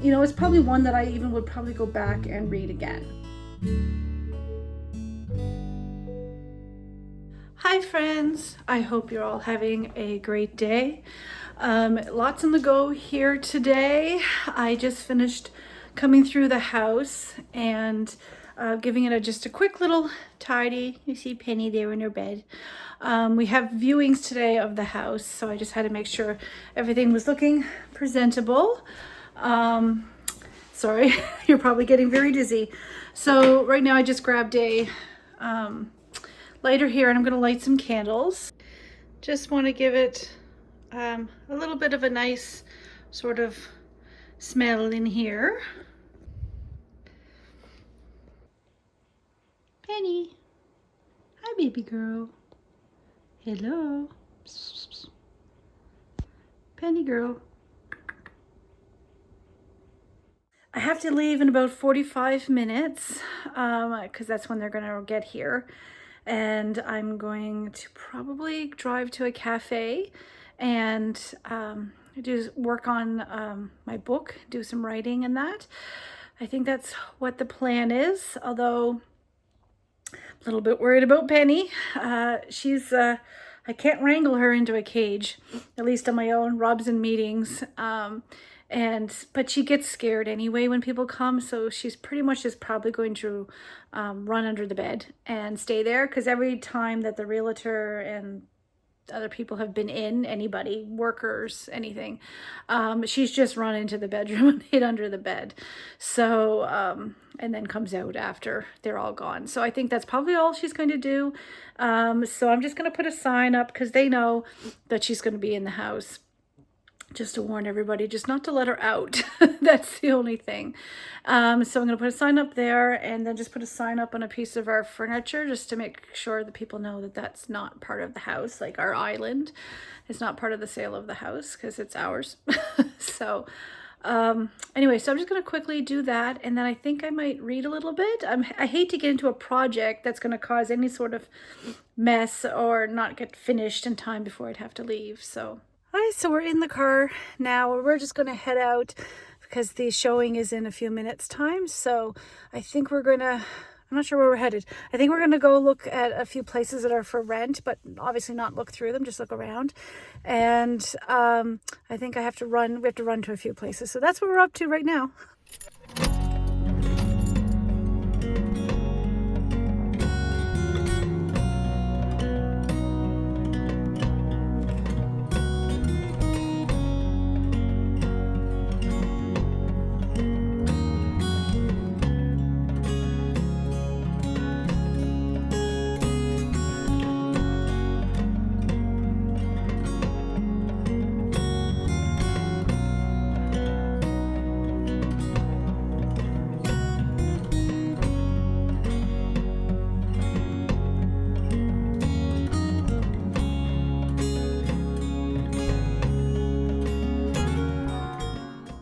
you know, it's probably one that I even would probably go back and read again. Hi friends, I hope you're all having a great day. Lots on the go here today. I just finished coming through the house and giving it just a quick little tidy. You see Penny there in her bed. We have viewings today of the house, so I just had to make sure everything was looking presentable. Sorry, you're probably getting very dizzy. So right now I just grabbed a lighter here and I'm going to light some candles. Just want to give it a little bit of a nice sort of smell in here. Penny. Hi, baby girl. Hello. Penny girl. I have to leave in about 45 minutes because that's when they're going to get here. And I'm going to probably drive to a cafe and do work on my book, do some writing and that. I think that's what the plan is, although I'm a little bit worried about Penny. She's, I can't wrangle her into a cage, at least on my own. Rob's in meetings. But she gets scared anyway when people come, so she's pretty much just probably going to run under the bed and stay there, because every time that the realtor and other people have been in, anybody, workers, anything, she's just run into the bedroom and hid under the bed. So and then comes out after they're all gone. So I think that's probably all she's going to do. So I'm just going to put a sign up because they know that she's going to be in the house. Just to warn everybody, just not to let her out. That's the only thing. So I'm going to put a sign up there and then just put a sign up on a piece of our furniture just to make sure that people know that that's not part of the house. Like our island is not part of the sale of the house because it's ours. So anyway, so I'm just going to quickly do that. And then I think I might read a little bit. I hate to get into a project that's going to cause any sort of mess or not get finished in time before I'd have to leave. So hi, so we're in the car now. We're just going to head out because the showing is in a few minutes time. So I think we're going to, I'm not sure where we're headed. I think we're going to go look at a few places that are for rent, but obviously not look through them, just look around. And I think we have to run to a few places. So that's what we're up to right now.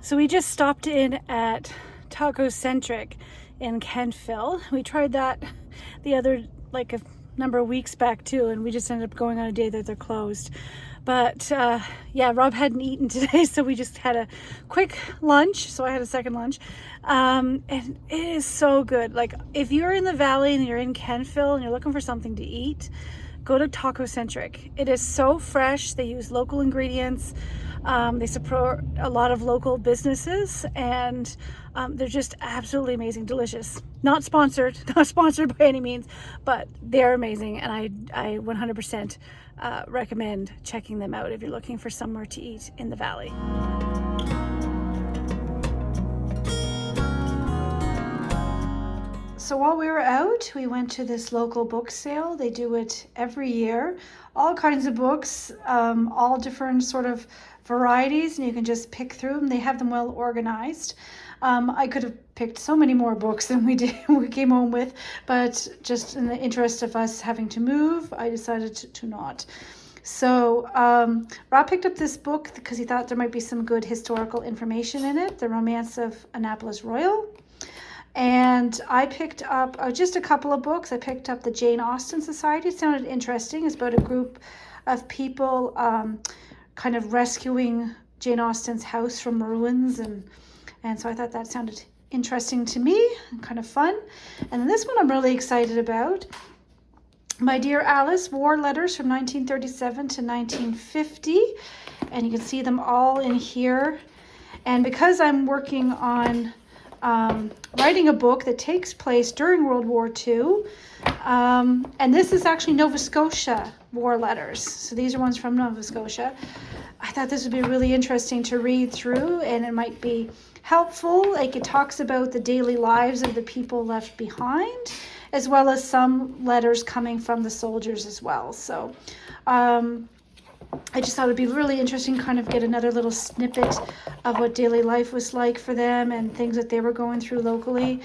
So we just stopped in at Taco Centric in Kentville. We tried that the other, like a number of weeks back too, and we just ended up going on a day that they're closed. But yeah, Rob hadn't eaten today, so we just had a quick lunch. So I had a second lunch. And it is so good. Like if you're in the valley and you're in Kentville and you're looking for something to eat, go to Taco Centric. It is so fresh. They use local ingredients. They support a lot of local businesses, and they're just absolutely amazing, delicious. Not sponsored by any means, but they're amazing, and I 100% recommend checking them out if you're looking for somewhere to eat in the valley. So while we were out, we went to this local book sale. They do it every year. All kinds of books, all different sort of varieties, and you can just pick through them. They have them well organized. I could have picked so many more books than we came home with, but just in the interest of us having to move, I decided to not. So Rob picked up this book because he thought there might be some good historical information in it, The Romance of Annapolis Royal. And I picked up just a couple of books. I picked up the Jane Austen Society. It sounded interesting. It's about a group of people kind of rescuing Jane Austen's house from ruins And so I thought that sounded interesting to me and kind of fun. And then this one I'm really excited about. My Dear Alice, War Letters from 1937 to 1950. And you can see them all in here. And because I'm working on writing a book that takes place during World War II, and this is actually Nova Scotia War Letters. So these are ones from Nova Scotia. I thought this would be really interesting to read through, and it might be helpful. Like, it talks about the daily lives of the people left behind, as well as some letters coming from the soldiers as well. So I just thought it'd be really interesting, kind of get another little snippet of what daily life was like for them and things that they were going through locally.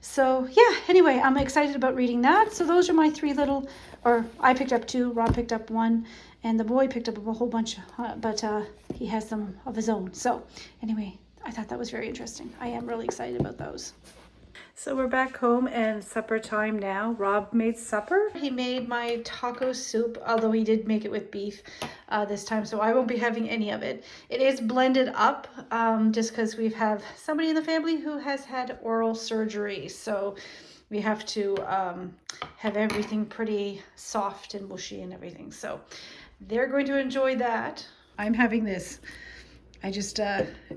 So yeah, anyway, I'm excited about reading that. So those are my three little, or I picked up two, Rob picked up one, and the boy picked up a whole bunch, but he has them of his own. So anyway, I thought that was very interesting. I am really excited about those. So we're back home and supper time now. Rob made supper. He made my taco soup, although he did make it with beef this time, so I won't be having any of it. It is blended up just because we have somebody in the family who has had oral surgery, so we have to have everything pretty soft and mushy and everything. So they're going to enjoy that. I'm having this. I just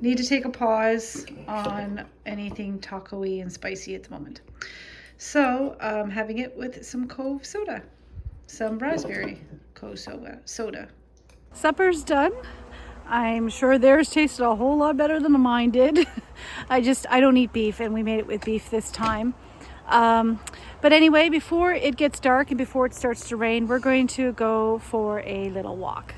need to take a pause on anything taco-y and spicy at the moment. So I'm having it with some Cove soda, some raspberry Cove soda. Supper's done. I'm sure theirs tasted a whole lot better than mine did. I don't eat beef, and we made it with beef this time. But anyway, before it gets dark and before it starts to rain, we're going to go for a little walk.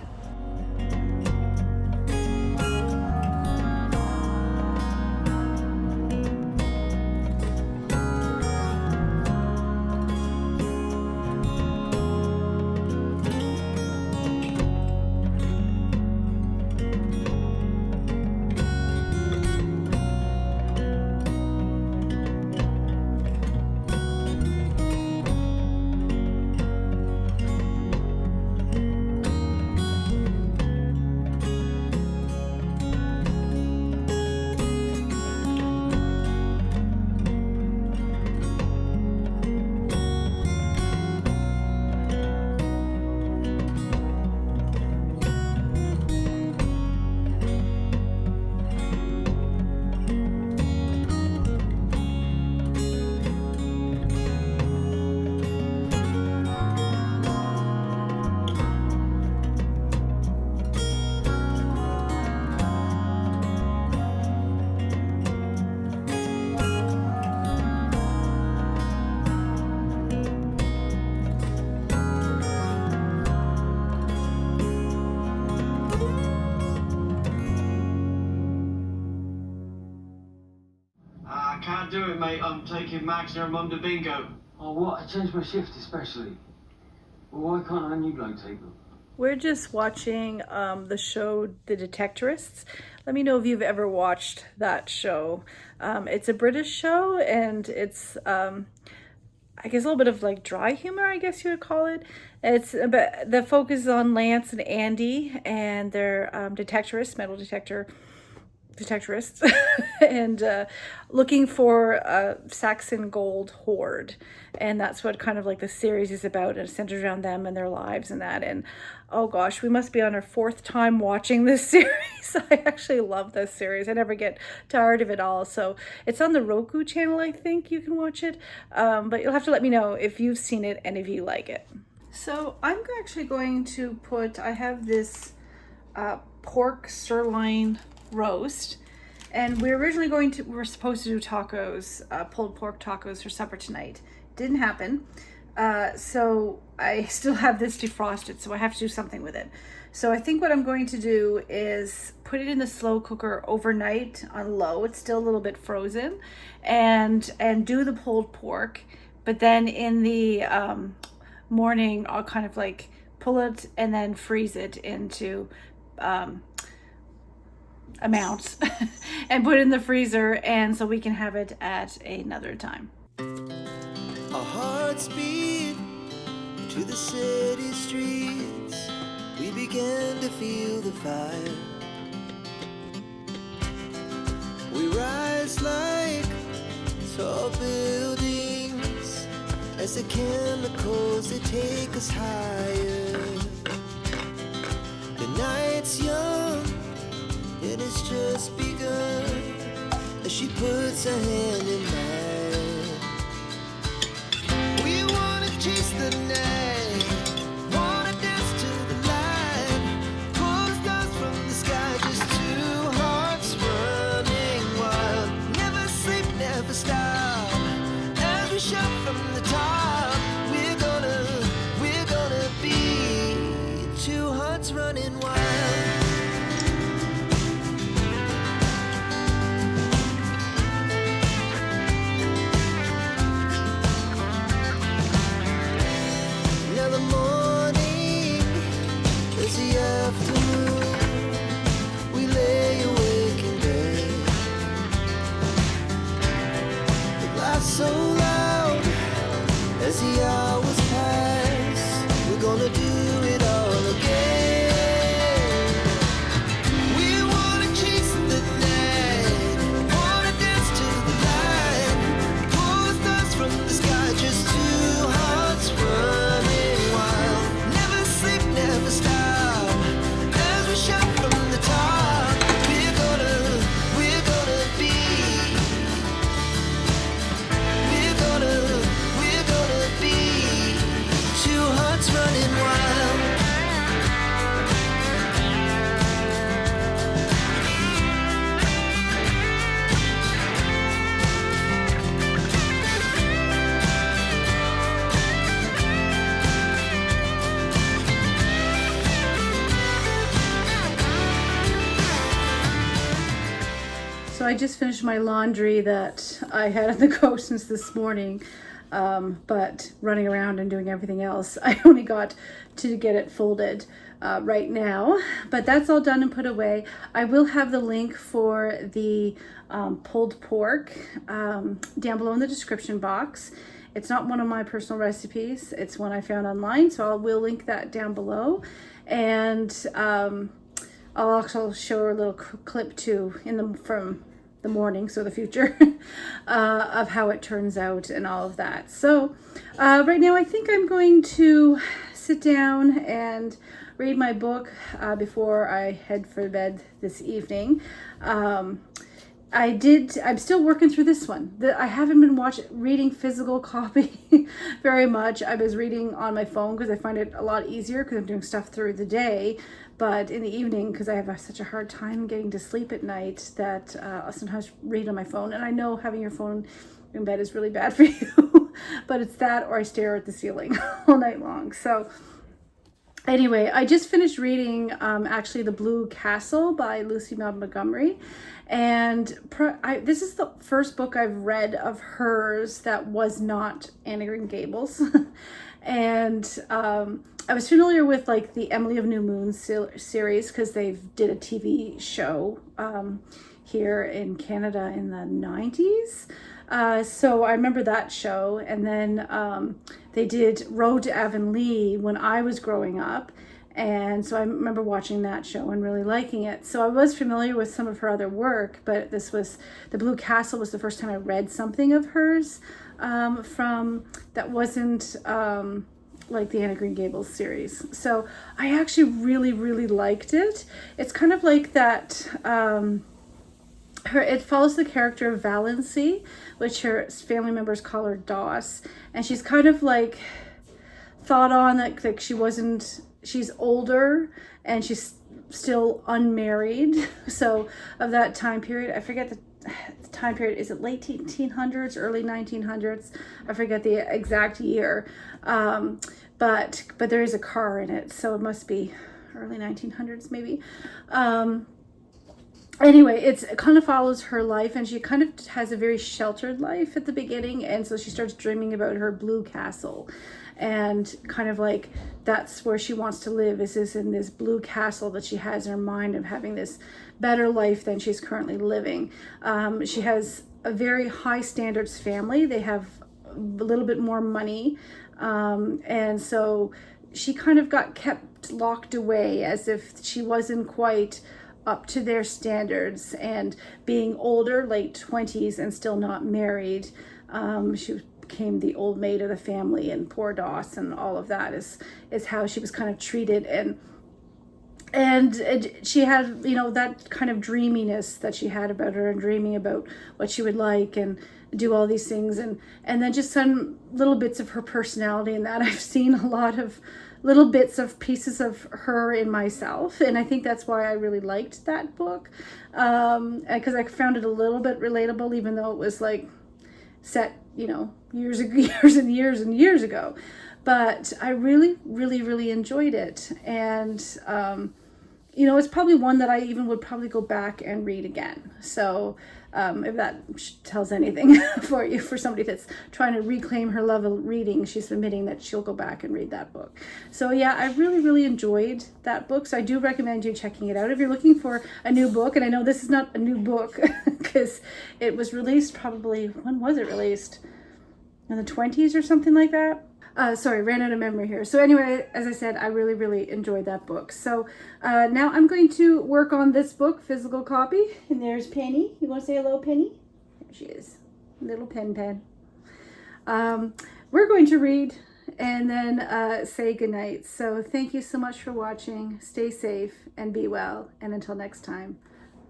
I can't do it, mate. I'm taking Max and her mum to bingo. Oh, what? I changed my shift especially. Well, why can't a new bloke take them? We're just watching the show The Detectorists. Let me know if you've ever watched that show. It's a British show, and it's I guess a little bit of like dry humor, I guess you would call it. It's but the focus is on Lance and Andy, and they're detectorists, metal detectorists, and looking for a Saxon gold hoard. And that's what kind of like the series is about, and it's centered around them and their lives and that. And oh gosh, we must be on our fourth time watching this series. I actually love this series. I never get tired of it all. So it's on the Roku channel, I think you can watch it. But you'll have to let me know if you've seen it and if you like it. So I'm actually going to put, I have this pork sirloin roast. And we're supposed to do tacos, pulled pork tacos for supper tonight. Didn't happen. So I still have this defrosted, so I have to do something with it. So I think what I'm going to do is put it in the slow cooker overnight on low. It's still a little bit frozen, and do the pulled pork. But then in the morning, I'll kind of like pull it and then freeze it into amounts and put it in the freezer, and so we can have it at another time. Our hearts beat to the city streets. We began to feel the fire. just like tall buildings, as the chemicals they take us higher. The night's young and it's just begun, as she puts her hand in mine. We wanna chase the night, wanna dance to the light, pull the stars from the sky, just two hearts running wild. Never sleep, never stop, as we shout from the top. We're gonna be two hearts running wild. Now the morning is the afternoon. We lay awake in bed. The laughs so loud as the hours pass. We're gonna do it all again. We wanna chase the night, wanna dance to the light, pull the stars from the sky, just two hearts running wild. Never sleep, never stop, as we shout from the top. We're gonna be, we're gonna be two hearts running wild. So I just finished my laundry that I had on the go since this morning, but running around and doing everything else, I only got to get it folded right now. But that's all done and put away. I will have the link for the pulled pork down below in the description box. It's not one of my personal recipes. It's one I found online, so I will link that down below. And I'll also show a little clip too from the morning, so the future, of how it turns out and all of that. So right now I think I'm going to sit down and read my book before I head for bed this evening. I'm still working through this one. I haven't been reading physical copy very much. I was reading on my phone because I find it a lot easier because I'm doing stuff through the day. But in the evening, because I have such a hard time getting to sleep at night, that I'll sometimes read on my phone. And I know having your phone in bed is really bad for you. But it's that, or I stare at the ceiling all night long. So anyway, I just finished reading actually The Blue Castle by Lucy Maud Montgomery. And this is the first book I've read of hers that was not Anne Green Gables. And I was familiar with like the Emily of New Moon series because they did a TV show here in Canada in the 90s. So I remember that show. And then they did Road to Avonlea when I was growing up. And so I remember watching that show and really liking it. So I was familiar with some of her other work, but The Blue Castle was the first time I read something of hers from that wasn't like the Anne Green Gables series. So I actually really, really liked it. It's kind of like that, it follows the character of Valency, which her family members call her Doss. And she's kind of like thought on that like she's older and she's still unmarried. So of that time period, I forget the time period, is it late 1800s, early 1900s? I forget the exact year. But there is a car in it, so it must be early 1900s maybe. Anyway, it kind of follows her life, and she kind of has a very sheltered life at the beginning, and so she starts dreaming about her blue castle, and kind of like that's where she wants to live, is in this blue castle that she has in her mind of having this better life than she's currently living. She has a very high standards family. They have a little bit more money, and so she kind of got kept locked away as if she wasn't quite up to their standards, and being older, late 20s, and still not married. She became the old maid of the family, and poor Doss, and all of that is how she was kind of treated. And she had, you know, that kind of dreaminess that she had about her, and dreaming about what she would like and do all these things, and then just some little bits of her personality. And that I've seen a lot of little bits of pieces of her in myself, and I think that's why I really liked that book, because I found it a little bit relatable, even though it was like set, you know, years and years ago. But I really enjoyed it. And you know, it's probably one that I even would probably go back and read again. So if that tells anything for somebody that's trying to reclaim her love of reading, she's admitting that she'll go back and read that book. So yeah, I really enjoyed that book. So I do recommend you checking it out if you're looking for a new book. And I know this is not a new book because it was released probably, when was it released? In the 20s or something like that. Sorry, ran out of memory here. So anyway, as I said, I really enjoyed that book. So now I'm going to work on this book, physical copy. And there's Penny. You want to say hello, Penny? There she is. Little pen. We're going to read and then say goodnight. So thank you so much for watching. Stay safe and be well. And until next time,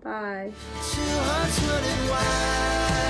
bye. 200 wide.